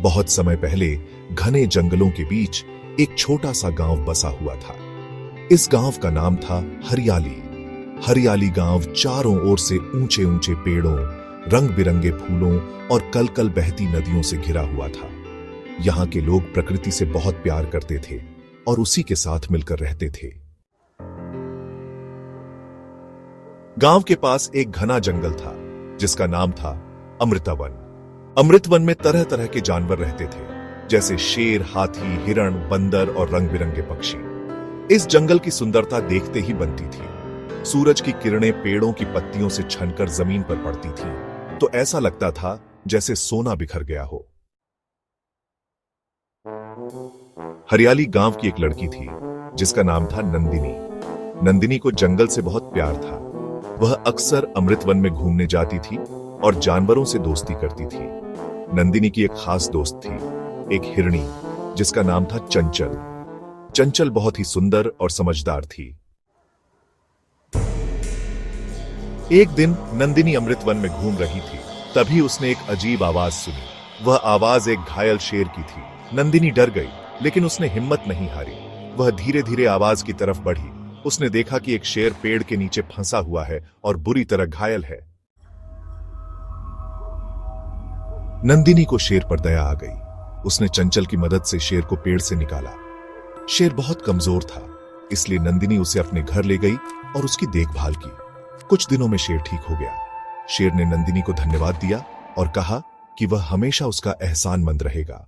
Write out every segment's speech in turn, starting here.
बहुत समय पहले घने जंगलों के बीच एक छोटा सा गांव बसा हुआ था। इस गांव का नाम था हरियाली। हरियाली गांव चारों ओर से ऊंचे ऊंचे पेड़ों, रंग बिरंगे फूलों और कल कल बहती नदियों से घिरा हुआ था। यहाँ के लोग प्रकृति से बहुत प्यार करते थे और उसी के साथ मिलकर रहते थे। गांव के पास एक घना जंगल था जिसका नाम था अमृतवन। अमृतवन में तरह तरह के जानवर रहते थे, जैसे शेर, हाथी, हिरण, बंदर और रंग बिरंगे पक्षी। इस जंगल की सुंदरता देखते ही बनती थी। सूरज की किरणें पेड़ों की पत्तियों से छनकर जमीन पर पड़ती थी तो ऐसा लगता था जैसे सोना बिखर गया हो। हरियाली गांव की एक लड़की थी जिसका नाम था नंदिनी। नंदिनी को जंगल से बहुत प्यार था। वह अक्सर अमृतवन में घूमने जाती थी और जानवरों से दोस्ती करती थी। नंदिनी की एक खास दोस्त थी, एक हिरणी जिसका नाम था चंचल। चंचल बहुत ही सुंदर और समझदार थी। एक दिन नंदिनी अमृतवन में घूम रही थी, तभी उसने एक अजीब आवाज सुनी। वह आवाज एक घायल शेर की थी। नंदिनी डर गई, लेकिन उसने हिम्मत नहीं हारी। वह धीरे धीरे आवाज की तरफ बढ़ी। उसने देखा कि एक शेर पेड़ के नीचे फंसा हुआ है और बुरी तरह घायल है। नंदिनी को शेर पर दया आ गई। उसने चंचल की मदद से शेर को पेड़ से निकाला। शेर बहुत कमजोर था, इसलिए नंदिनी उसे अपने घर ले गई और उसकी देखभाल की। कुछ दिनों में शेर ठीक हो गया। शेर ने नंदिनी को धन्यवाद दिया और कहा कि वह हमेशा उसका एहसानमंद रहेगा।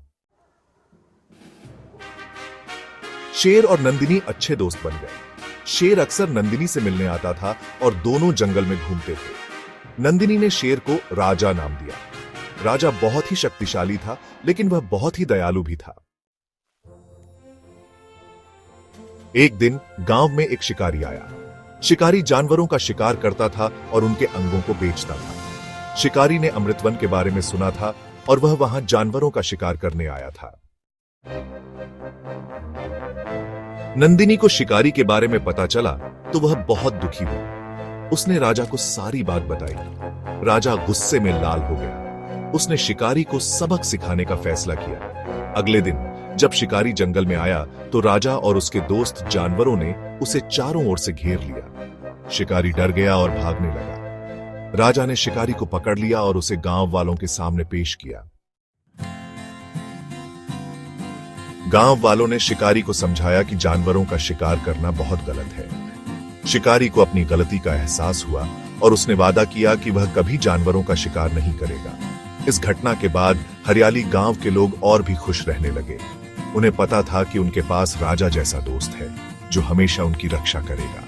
शेर और नंदिनी अच्छे दोस्त बन गए। शेर अक्सर नंदिनी से मिलने आता था और दोनों जंगल में घूमते थे। नंदिनी ने शेर को राजा नाम दिया। राजा बहुत ही शक्तिशाली था, लेकिन वह बहुत ही दयालु भी था। एक दिन गांव में एक शिकारी आया। शिकारी जानवरों का शिकार करता था और उनके अंगों को बेचता था। शिकारी ने अमृतवन के बारे में सुना था और वह वहां जानवरों का शिकार करने आया था। नंदिनी को शिकारी के बारे में पता चला तो वह बहुत दुखी हुई। उसने राजा को सारी बात बताई। राजा गुस्से में लाल हो गया। उसने शिकारी को सबक सिखाने का फैसला किया। अगले दिन जब शिकारी जंगल में आया तो राजा और उसके दोस्त जानवरों ने उसे चारों ओर से घेर लिया। शिकारी डर गया और भागने लगा। राजा ने शिकारी को पकड़ लिया और उसे गांव वालों के सामने पेश किया। गांव वालों ने शिकारी को समझाया कि जानवरों का शिकार करना बहुत गलत है। शिकारी को अपनी गलती का एहसास हुआ और उसने वादा किया कि वह कभी जानवरों का शिकार नहीं करेगा। इस घटना के बाद हरियाली गांव के लोग और भी खुश रहने लगे। उन्हें पता था कि उनके पास राजा जैसा दोस्त है जो हमेशा उनकी रक्षा करेगा।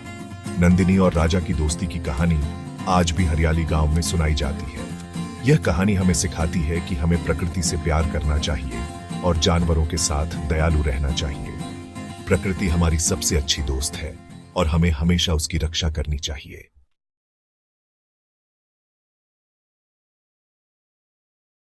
नंदिनी और राजा की दोस्ती की कहानी आज भी हरियाली गांव में सुनाई जाती है। यह कहानी हमें सिखाती है कि हमें प्रकृति से प्यार करना चाहिए और जानवरों के साथ दयालु रहना चाहिए। प्रकृति हमारी सबसे अच्छी दोस्त है और हमें हमेशा उसकी रक्षा करनी चाहिए।